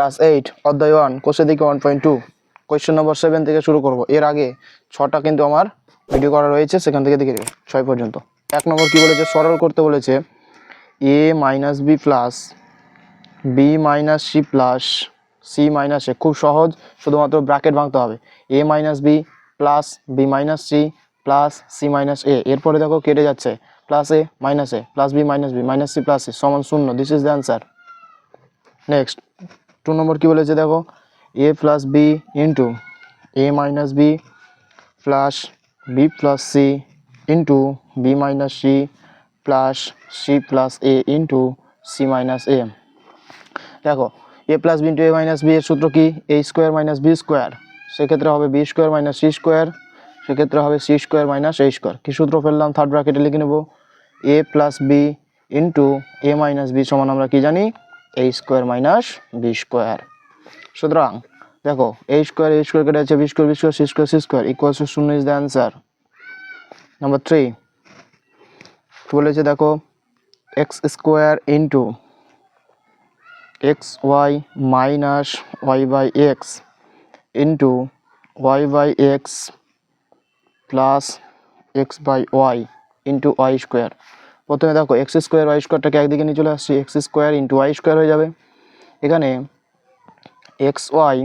Class 8 অধ্যায় 1 কোষে দিকে 1.2 কোয়েশ্চেন নম্বর 7 থেকে শুরু করব। এর আগে 6টা কিন্তু আমার ভিডিও করা রয়েছে, সেখান থেকে দেখে নেবে 6 পর্যন্ত। 1 নম্বর কি বলেছে, সরল করতে বলেছে a minus b plus B minus c plus c minus a. খুব সহজ, শুধুমাত্র ব্র্যাকেট ভাঙতে হবে। a minus b plus B minus c plus c minus a. এরপরে দেখো কেটে যাচ্ছে, plus a plus B minus c plus c সমান 0। This is the answer. Next 2 number কি বলেছে দেখো, a plus B into A minus b plus b plus c into b minus c plus C plus A into C minus A. দেখো A plus B into A minus B এর সূত্র কি, A square minus B square, সেক্ষেত্রে হবে B square minus C square, সেক্ষেত্রে হবে C square minus A square. কী সূত্র ফেললাম, থার্ড ব্র্যাকেটে লিখে নেব, A plus B into A minus B সমান আমরা কি জানি, A square minus B square. সুতরাং দেখো এ স্কোয়ার কেটে আছে, B square C square equals to 0 is the answer. Number 3 বলেছে দেখো, x square into X Y minus Y by X into Y by X plus X by Y into Y square. প্রথমে দেখো x square Y স্কোয়ারটাকে একদিকে নিয়ে চলে আসছি, X square into Y square হয়ে যাবে। এখানে X Y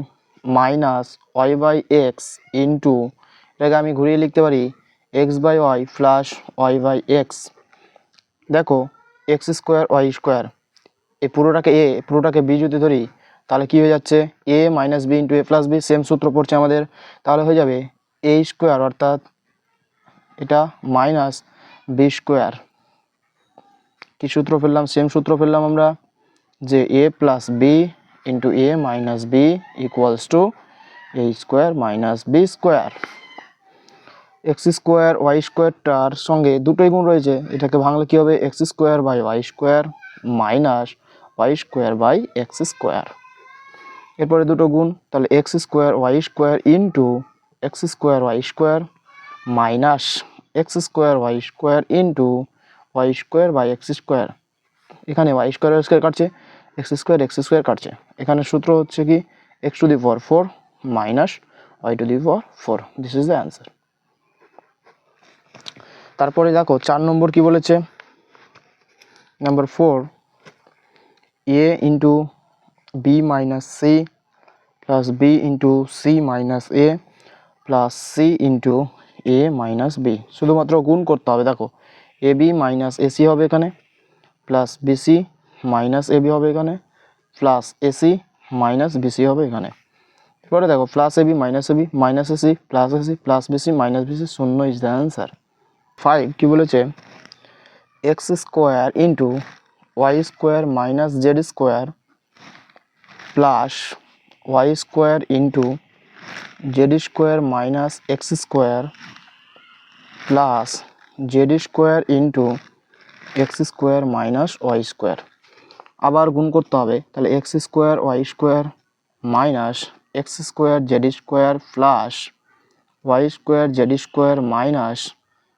minus Y by X into, এটাকে আমি ঘুরিয়ে লিখতে পারি X by Y plus Y by X. দেখো এক্স স্কোয়ার ওয়াই স্কোয়ার, এই পুরোটাকে বি যদি ধরি তাহলে কি হয়ে যাচ্ছে, A minus B into A plus B, same সূত্র পড়ছে আমাদের, তাহলে হয়ে যাবে এ স্কোয়ার, অর্থাৎ এটা মাইনাস বি স্কোয়ার। কী সূত্র ফেললাম, সেম সূত্র ফেললাম আমরা, যে a plus B into A minus b equals to a square minus B square. X square y স্কোয়ারটার সঙ্গে দুটোই গুণ রয়েছে, এটাকে ভাঙলে কী হবে, x square by y square minus Y square by x square. এরপরে দুটো গুণ, তাহলে x square Y square into x square Y square minus x square Y square into Y square by x square. এখানে y square কাটছে, x square কাটছে। এখানে সূত্র হচ্ছে কি, x to the power 4 minus y to the power 4। This is the answer. তারপরে দেখো 4 number কি বলেছে, number 4 a into b minus c plus B into C minus a plus c into A minus b. শুধুমাত্র গুণ করতে হবে। দেখো A B minus AC হবে এখানে, প্লাস বিসি মাইনাস এবি হবে এখানে, প্লাস এসি মাইনাস বিসি হবে এখানে। এরপরে দেখো plus AB minus AC plus BC minus BC, 0 is the answer. 5 কি বলেছে, X square into Y square minus Z square plus Y square into Z square minus x square plus Z square into x square minus Y square. আবার গুণ করতে হবে, তাহলে x square Y square minus x square Z square plus Y square Z square minus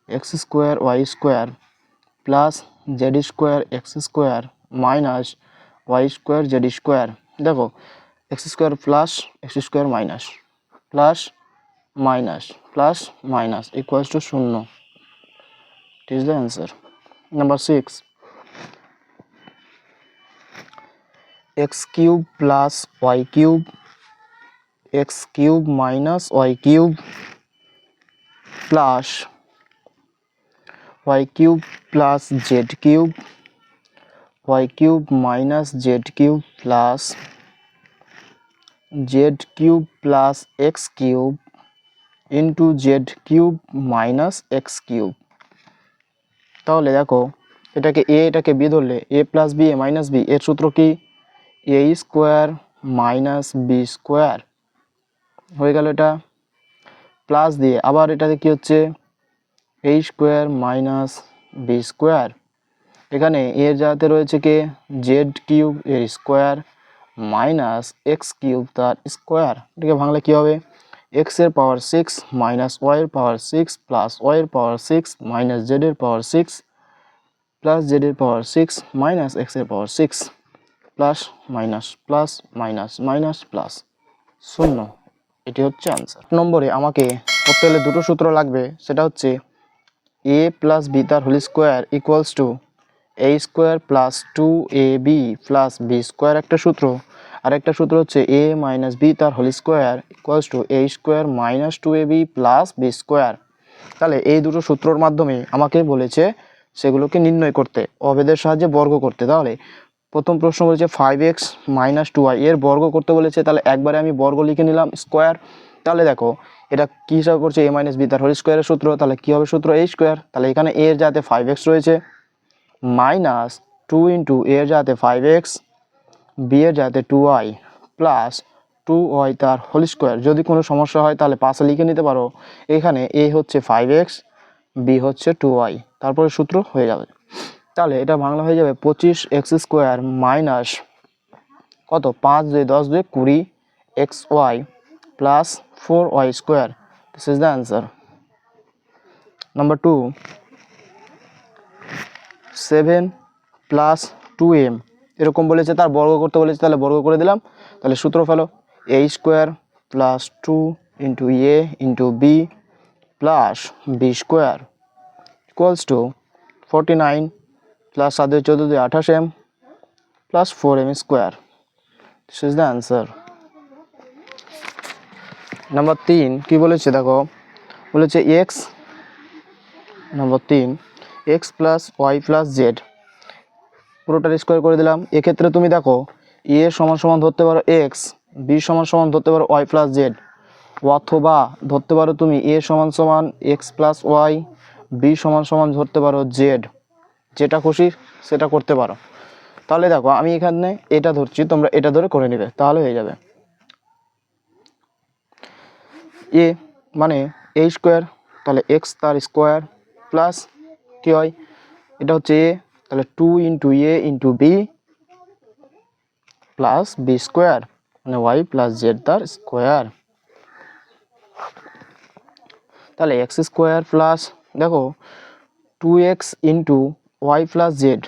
x square Y square plus Z square x square minus Y square Z square. দেখো x square plus x square minus plus minus plus minus equals to 0। It is the answer. Number 6 x cube plus y cube x cube minus y cube plus y cube plus z cube y cube minus z cube plus z cube plus x cube into z cube minus x cube. তাহলে দেখো এটাকে b ধরলে a plus B A minus B, এর সূত্র কি, A square minus B square হয়ে গেল। এটা প্লাস দিয়ে আবার এটাতে কি হচ্ছে, এ স্কোয়ার মাইনাস বি স্কোয়ার। এখানে এর যাতে রয়েছে কে, জেড কিউব এর স্কোয়ার মাইনাস এক্স কিউব তার স্কোয়ার। এটাকে ভাঙলে কী হবে, এক্স এর পাওয়ার 6 মাইনাস ওয়াই এর পাওয়ার 6 প্লাস ওয়াই এর পাওয়ার 6 মাইনাস জেড এর পাওয়ার 6 প্লাস জেড এর পাওয়ার 6 মাইনাস এক্স এর পাওয়ার 6। প্লাস মাইনাস মাইনাস প্লাস, শূন্য। এটি হচ্ছে আনসার। নম্বরে আমাকে করতে হলে দুটো সূত্র লাগবে, সেটা হচ্ছে a প্লাস বি তার whole square equals to a square plus 2ab plus B square একটা সূত্র, আর একটা সূত্র হচ্ছে a মাইনাস বি তার whole square equals to a square minus 2ab plus B square. তাহলে এই দুটো সূত্রর মাধ্যমে আমাকে বলেছে সেগুলোকে নির্ণয় করতে, অবেদের সাহায্যে বর্গ করতে। তাহলে প্রথম প্রশ্ন বলেছে 5x মাইনাস 2y, এর বর্গ করতে বলেছে, তাহলে একবারে আমি বর্গ লিখে নিলাম স্কোয়ার। তাহলে দেখো এটা কী হিসাবে করছে, a মাইনাস বি তার হোল স্কোয়ারের সূত্র, তাহলে কী হবে সূত্র a স্কোয়ার। তাহলে এখানে a এর যাতে 5x রয়েছে মাইনাস 2 ইন্টু a এর যাতে 5x, b এর যাতে 2y প্লাস 2y তার হোল স্কোয়ার। যদি কোনো সমস্যা হয় তাহলে পাশে লিখে নিতে পারো, এখানে a হচ্ছে 5x, b হচ্ছে 2y, তারপরে সূত্র হয়ে যাবে। তাহলে এটা বাংলা হয়ে যাবে 25x স্কোয়ার মাইনাস কত 5 2 10 2 20 xy plus 4y square. This is the answer. Number 2, 7 plus 2m এরকম বলেছে, তার বর্গ করতে বলেছে, তাহলে বর্গ করে দিলাম। তাহলে সূত্র ফেলো, a square plus 2 into a into B plus B square equals to 49 plus 7 14 28m plus 4m square. This is the answer. Number 3 কি বলেছে দেখো, বলেছে x, number 3 x plus Y plus z পুরোটার স্কোয়ার করে দিলাম। এক্ষেত্রে তুমি দেখো a সমান সমান ধরতে পারো x, b সমান সমান ধরতে পারো ওয়াই প্লাস জেড, অথবা ধরতে পারো তুমি a সমান সমান x প্লাস ওয়াই, b সমান সমান ধরতে পারো জেড, যেটা খুশি সেটা করতে পারো। তাহলে দেখো আমি এখানে এটা ধরছি, তোমরা এটা ধরে করে নেবে, তাহলে হয়ে যাবে। এ মানে a স্কোয়ার, তাহলে x তার স্কোয়ার প্লাস কী হয়, এটা হচ্ছে a, তাহলে 2 into a into B plus B square, মানে ওয়াই প্লাস জেড তার স্কোয়ার। তাহলে এক্স স্কোয়ার প্লাস দেখো 2x into Y plus Z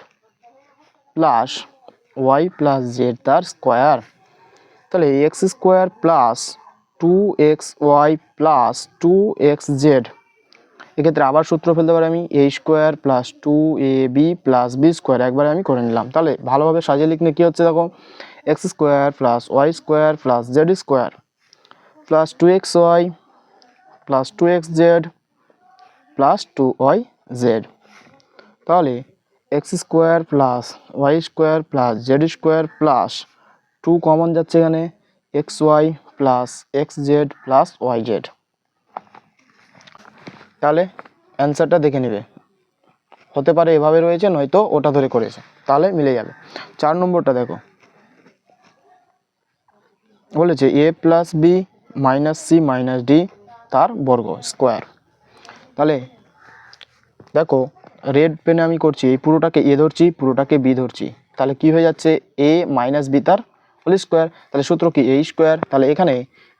plus Y plus Z তার স্কোয়ার। তাহলে x square plus 2xy plus 2xz, এক্ষেত্রে আবার সূত্র ফেলতে পারি আমি, a square plus 2ab plus B square, একবারে আমি করে নিলাম। তাহলে ভালোভাবে সাজিয়ে লিখলে কী হচ্ছে দেখো, x square plus Y square plus Z square plus 2xy plus 2xz plus 2yz। তাহলে x square plus Y square plus Z square plus 2 common যাচ্ছে এখানে, xy plus xz plus yz। তাহলে অ্যান্সারটা দেখে নেবে, হতে পারে এভাবে রয়েছে, নয়তো ওটা ধরে করেছে, তাহলে মিলে যাবে। 4 নম্বরটা দেখো, বলেছে a plus B minus C minus D তার বর্গ স্কোয়ার। তাহলে দেখো রেড পেনে আমি করছি, এই পুরোটাকে এ ধরছি, পুরোটাকে বি ধরছি, তাহলে কি হয়ে যাচ্ছে a মাইনাস বি তার হোল স্কোয়ার। তাহলে সূত্র কি a স্কোয়ার, তাহলে এখানে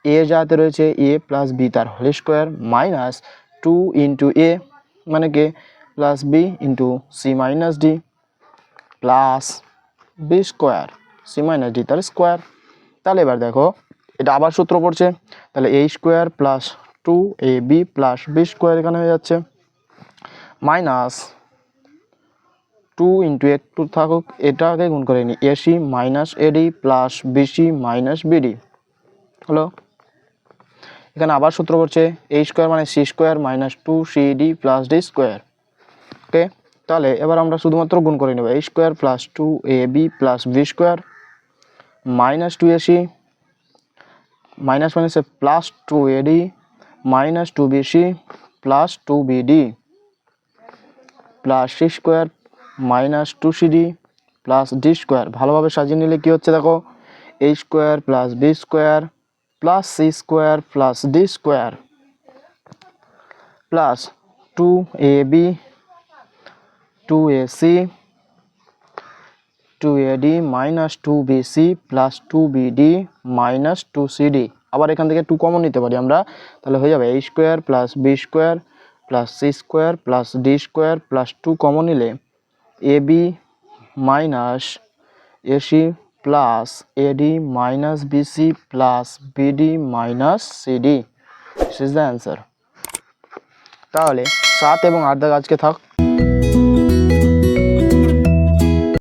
a যাতে রয়েছে a প্লাস বি তার whole square minus 2 into a মানে কে plus B into C minus d plus B square, c minus D তার স্কোয়ার। তাহলে এবার দেখো এটা আবার সূত্র পড়ছে, তাহলে a square plus 2ab plus B square এখানে হয়ে যাচ্ছে মাইনাস 2 ইন্টু একটু থাকুক, এটাকে গুণ করে নিই, ac minus ad plus BC minus bd হলো। এখানে আবার সূত্র পড়ছে a স্কোয়ার মানে c square minus 2cd plus D square. Okay, তাহলে এবার আমরা শুধুমাত্র গুণ করে নেব, a square plus 2ab plus B square minus 2ac minus মাইনাসে plus 2ad minus 2bc plus 2bd plus C square minus 2cd plus D square. ভালোভাবে সাজিয়ে নিলে কী হচ্ছে দেখো, a square plus B square plus C square plus D square plus 2ab 2ac 2ad minus 2bc plus 2bd minus 2cd। আবার এখান থেকে 2 common নিতে পারি আমরা, তাহলে হয়ে যাবে a square plus B square plus C square plus D square plus 2 common নিলে ab minus AC plus AD minus BC plus BD minus CD, this is the answer. তাহলে 7 এবং 8 দাগ আজকে থাক।